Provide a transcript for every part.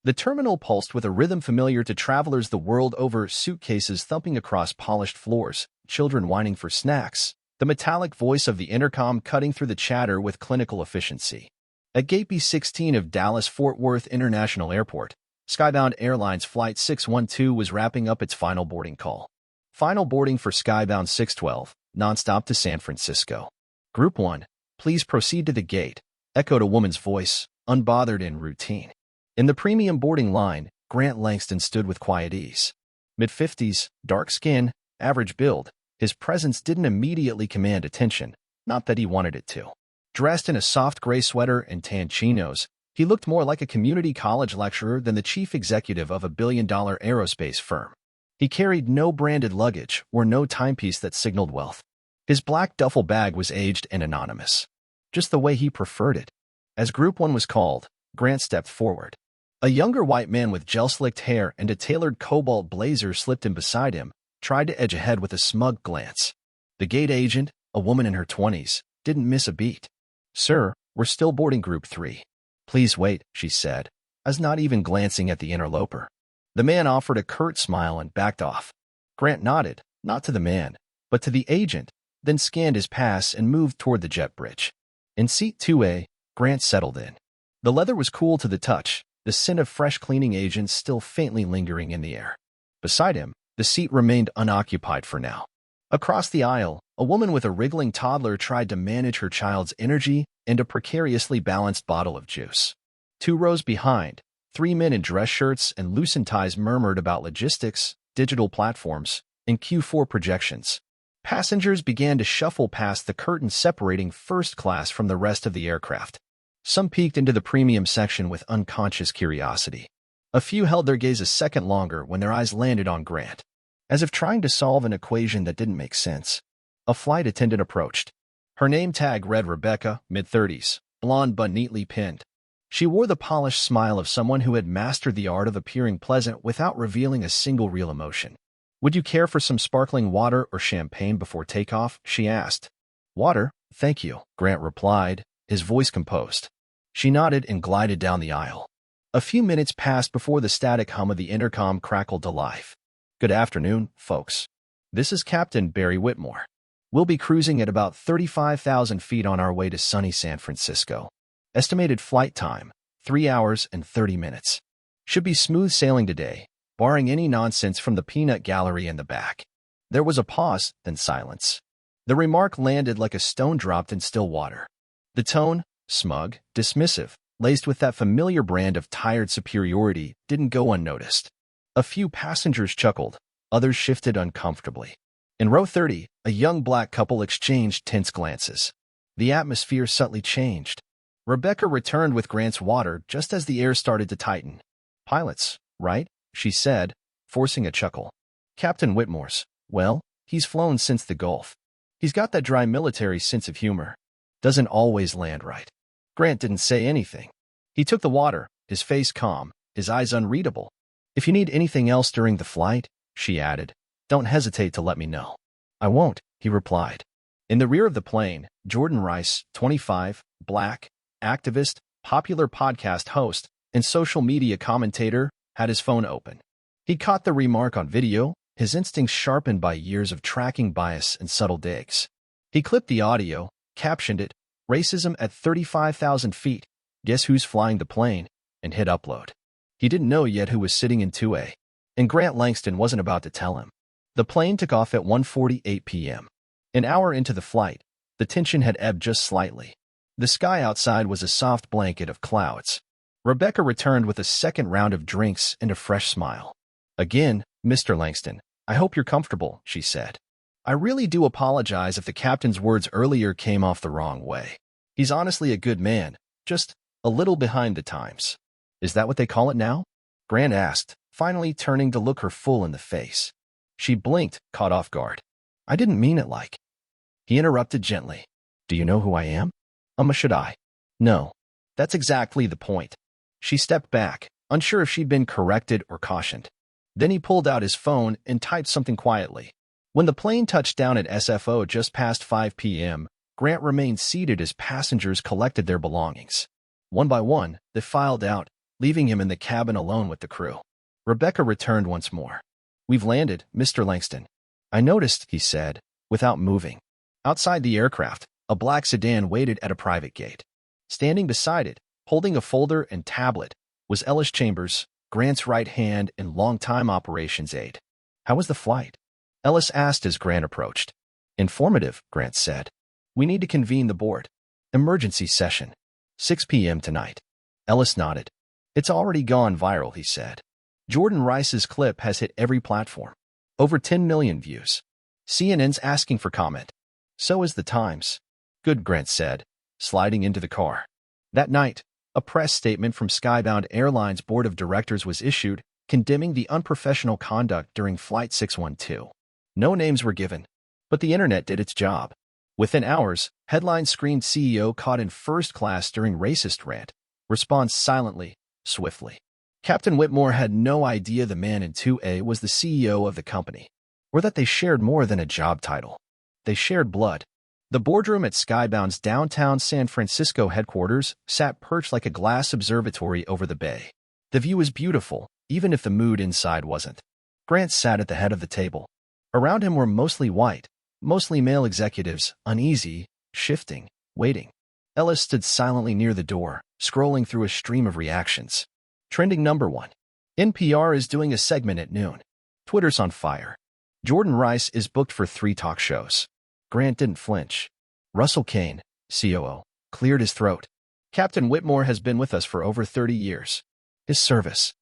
The terminal pulsed with a rhythm familiar to travelers the world over, suitcases thumping across polished floors, children whining for snacks, the metallic voice of the intercom cutting through the chatter with clinical efficiency. At Gate B16 of Dallas-Fort Worth International Airport, Skybound Airlines Flight 612 was wrapping up its final boarding call. Final boarding for Skybound 612, nonstop to San Francisco. Group 1, please proceed to the gate, echoed a woman's voice, unbothered and routine. In the premium boarding line, Grant Langston stood with quiet ease. Mid-50s, dark skin, average build, his presence didn't immediately command attention, not that he wanted it to. Dressed in a soft gray sweater and tan chinos, he looked more like a community college lecturer than the chief executive of a billion-dollar aerospace firm. He carried no branded luggage or no timepiece that signaled wealth. His black duffel bag was aged and anonymous, just the way he preferred it. As Group 1 was called, Grant stepped forward. A younger white man with gel-slicked hair and a tailored cobalt blazer slipped in beside him, tried to edge ahead with a smug glance. The gate agent, a woman in her 20s, didn't miss a beat. "Sir, we're still boarding Group 3. Please wait," she said, as not even glancing at the interloper. The man offered a curt smile and backed off. Grant nodded, not to the man, but to the agent, then scanned his pass and moved toward the jet bridge. In seat 2A, Grant settled in. The leather was cool to the touch, the scent of fresh cleaning agents still faintly lingering in the air. Beside him, the seat remained unoccupied for now. Across the aisle, a woman with a wriggling toddler tried to manage her child's energy and a precariously balanced bottle of juice. 2 rows behind, 3 men in dress shirts and loosened ties murmured about logistics, digital platforms, and Q4 projections. Passengers began to shuffle past the curtain separating first class from the rest of the aircraft. Some peeked into the premium section with unconscious curiosity. A few held their gaze a second longer when their eyes landed on Grant. As if trying to solve an equation that didn't make sense, a flight attendant approached. Her name tag read Rebecca, mid-30s, blonde but neatly pinned. She wore the polished smile of someone who had mastered the art of appearing pleasant without revealing a single real emotion. "Would you care for some sparkling water or champagne before takeoff?" she asked. "Water, thank you," Grant replied, his voice composed. She nodded and glided down the aisle. A few minutes passed before the static hum of the intercom crackled to life. "Good afternoon, folks. This is Captain Barry Whitmore. We'll be cruising at about 35,000 feet on our way to sunny San Francisco. Estimated flight time, 3 hours and 30 minutes. Should be smooth sailing today, barring any nonsense from the peanut gallery in the back." There was a pause, then silence. The remark landed like a stone dropped in still water. The tone, smug, dismissive, laced with that familiar brand of tired superiority, didn't go unnoticed. A few passengers chuckled, others shifted uncomfortably. In row 30, a young black couple exchanged tense glances. The atmosphere subtly changed. Rebecca returned with Grant's water just as the air started to tighten. "Pilots, right?" she said, forcing a chuckle. "Captain Whitmore's. Well, he's flown since the Gulf. He's got that dry military sense of humor. Doesn't always land right." Grant didn't say anything. He took the water, his face calm, his eyes unreadable. "If you need anything else during the flight," she added, "don't hesitate to let me know." "I won't," he replied. In the rear of the plane, Jordan Rice, 25, black, activist, popular podcast host, and social media commentator, had his phone open. He caught the remark on video, his instincts sharpened by years of tracking bias and subtle digs. He clipped the audio, captioned it, "Racism at 35,000 feet, guess who's flying the plane," and hit upload. He didn't know yet who was sitting in 2A, and Grant Langston wasn't about to tell him. The plane took off at 1:48 p.m. An hour into the flight, the tension had ebbed just slightly. The sky outside was a soft blanket of clouds. Rebecca returned with a second round of drinks and a fresh smile. "Again, Mr. Langston, I hope you're comfortable," she said. "I really do apologize if the captain's words earlier came off the wrong way. He's honestly a good man, just a little behind the times." "Is that what they call it now?" Grant asked, finally turning to look her full in the face. She blinked, caught off guard. "I didn't mean it like." He interrupted gently. "Do you know who I am?" Should I?" "No. That's exactly the point." She stepped back, unsure if she'd been corrected or cautioned. Then he pulled out his phone and typed something quietly. When the plane touched down at SFO just past 5 p.m., Grant remained seated as passengers collected their belongings. One by one, they filed out, leaving him in the cabin alone with the crew. Rebecca returned once more. "We've landed, Mr. Langston." "I noticed," he said, without moving. Outside the aircraft, a black sedan waited at a private gate. Standing beside it, holding a folder and tablet, was Ellis Chambers, Grant's right hand and longtime operations aide. "How was the flight?" Ellis asked as Grant approached. "Informative," Grant said. "We need to convene the board. Emergency session. 6 p.m. tonight." Ellis nodded. "It's already gone viral," he said. "Jordan Rice's clip has hit every platform. Over 10 million views. CNN's asking for comment. So is the Times." "Good," Grant said, sliding into the car. That night, a press statement from Skybound Airlines Board of Directors was issued, condemning the unprofessional conduct during Flight 612. No names were given, but the internet did its job. Within hours, headlines screamed CEO caught in first class during racist rant. Response silently, swiftly. Captain Whitmore had no idea the man in 2A was the CEO of the company, or that they shared more than a job title. They shared blood. The boardroom at Skybound's downtown San Francisco headquarters sat perched like a glass observatory over the bay. The view was beautiful, even if the mood inside wasn't. Grant sat at the head of the table. Around him were mostly white, mostly male executives, uneasy, shifting, waiting. Ellis stood silently near the door, scrolling through a stream of reactions. Trending number 1. NPR is doing a segment at noon. Twitter's on fire. Jordan Rice is booked for 3 talk shows. Grant didn't flinch. Russell Kane, COO, cleared his throat. Captain Whitmore has been with us for over 30 years. His service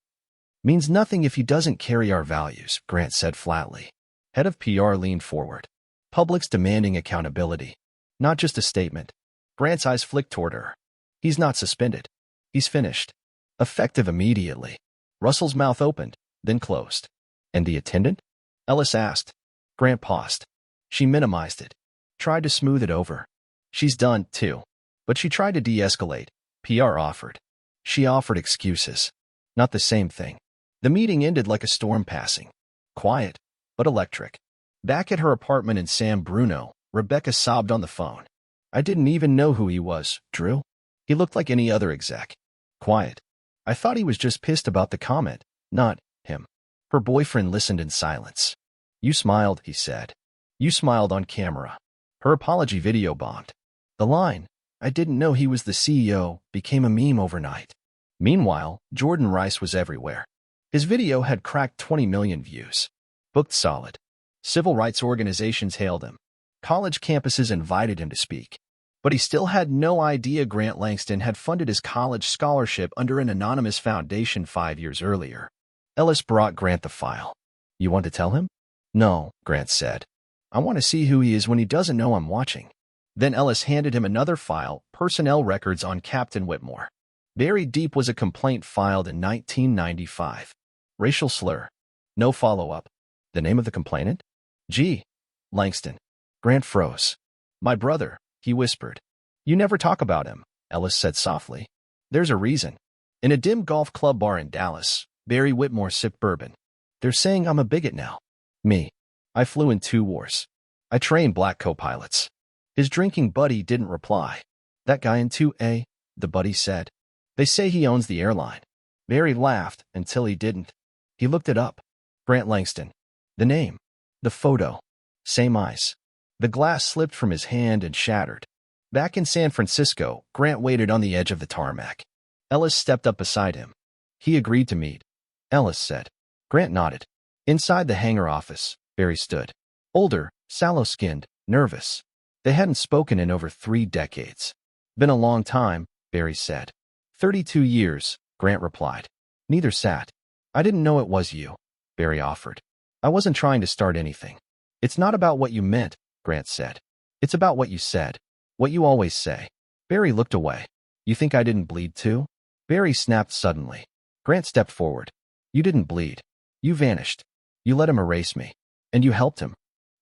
means nothing if he doesn't carry our values, Grant said flatly. Head of PR leaned forward. Public's demanding accountability. Not just a statement. Grant's eyes flicked toward her. He's not suspended. He's finished. Effective immediately. Russell's mouth opened, then closed. "And the attendant?" Ellis asked. Grant paused. She minimized it. Tried to smooth it over. "She's done, too." But she tried to de-escalate. PR offered. She offered excuses. Not the same thing. The meeting ended like a storm passing. Quiet, but electric. Back at her apartment in San Bruno, Rebecca sobbed on the phone. "I didn't even know who he was, Drew. He looked like any other exec. Quiet. I thought he was just pissed about the comment, not him." Her boyfriend listened in silence. "You smiled," he said. "You smiled on camera." Her apology video bombed. The line, "I didn't know he was the CEO," became a meme overnight. Meanwhile, Jordan Rice was everywhere. His video had cracked 20 million views. Booked solid. Civil rights organizations hailed him. College campuses invited him to speak. But he still had no idea Grant Langston had funded his college scholarship under an anonymous foundation 5 years earlier. Ellis brought Grant the file. "You want to tell him?" "No," Grant said. "I want to see who he is when he doesn't know I'm watching." Then Ellis handed him another file, personnel records on Captain Whitmore. Buried deep was a complaint filed in 1995. Racial slur. No follow-up. The name of the complainant? G. Langston. Grant froze. "My brother," he whispered. "You never talk about him," Ellis said softly. "There's a reason." In a dim golf club bar in Dallas, Barry Whitmore sipped bourbon. "They're saying I'm a bigot now." "Me. I flew in 2 wars. I trained black co-pilots." His drinking buddy didn't reply. "That guy in 2A, the buddy said. "They say he owns the airline." Barry laughed until he didn't. He looked it up. Grant Langston. The name. The photo. Same eyes. The glass slipped from his hand and shattered. Back in San Francisco, Grant waited on the edge of the tarmac. Ellis stepped up beside him. "He agreed to meet," Ellis said. Grant nodded. Inside the hangar office, Barry stood. Older, sallow-skinned, nervous. They hadn't spoken in over 3 decades. "Been a long time," Barry said. 32 years, Grant replied. Neither sat. "I didn't know it was you," Barry offered. "I wasn't trying to start anything." "It's not about what you meant," Grant said. "It's about what you said. What you always say." Barry looked away. "You think I didn't bleed too?" Barry snapped suddenly. Grant stepped forward. "You didn't bleed. You vanished. You let him erase me. And you helped him."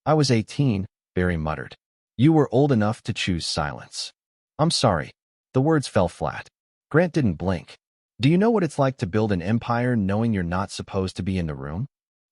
"I was 18, Barry muttered. "You were old enough to choose silence." "I'm sorry." The words fell flat. Grant didn't blink. "Do you know what it's like to build an empire knowing you're not supposed to be in the room?"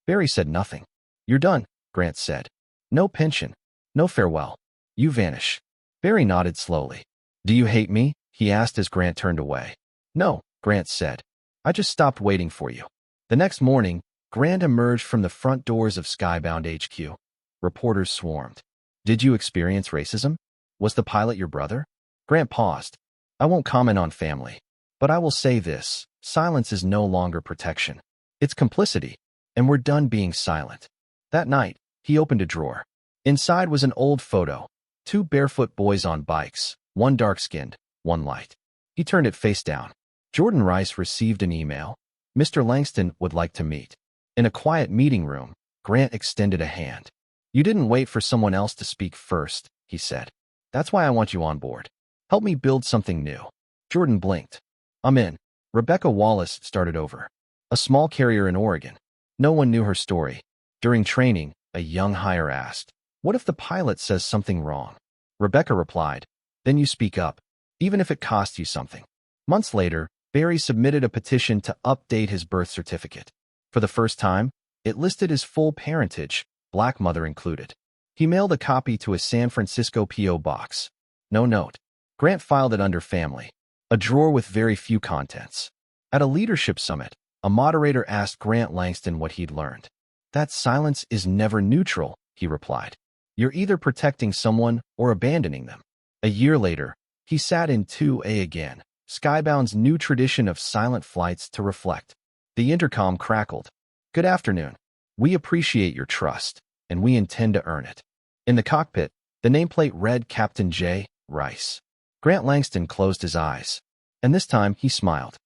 Barry said nothing. "You're done," Grant said. "No pension. No farewell. You vanish." Barry nodded slowly. "Do you hate me?" he asked as Grant turned away. "No," Grant said. I just stopped waiting for you. The next morning, Grant emerged from the front doors of Skybound HQ. Reporters swarmed. Did you experience racism? Was the pilot your brother? Grant paused. I won't comment on family. But I will say this, silence is no longer protection. It's complicity, and we're done being silent. That night, he opened a drawer. Inside was an old photo. 2 barefoot boys on bikes, one dark-skinned, one light. He turned it face down. Jordan Rice received an email. Mr. Langston would like to meet. In a quiet meeting room, Grant extended a hand. You didn't wait for someone else to speak first, he said. That's why I want you on board. Help me build something new. Jordan blinked. I'm in. Rebecca Wallace started over. A small carrier in Oregon. No one knew her story. During training, a young hire asked, what if the pilot says something wrong? Rebecca replied, then you speak up, even if it costs you something. Months later, Barry submitted a petition to update his birth certificate. For the first time, it listed his full parentage, black mother included. He mailed a copy to a San Francisco P.O. box. No note. Grant filed it under family, a drawer with very few contents. At a leadership summit, a moderator asked Grant Langston what he'd learned. That silence is never neutral, he replied. You're either protecting someone or abandoning them. A year later, he sat in 2A again, Skybound's new tradition of silent flights to reflect. The intercom crackled. Good afternoon. We appreciate your trust, and we intend to earn it. In the cockpit, the nameplate read Captain J. Rice. Grant Langston closed his eyes, and this time he smiled.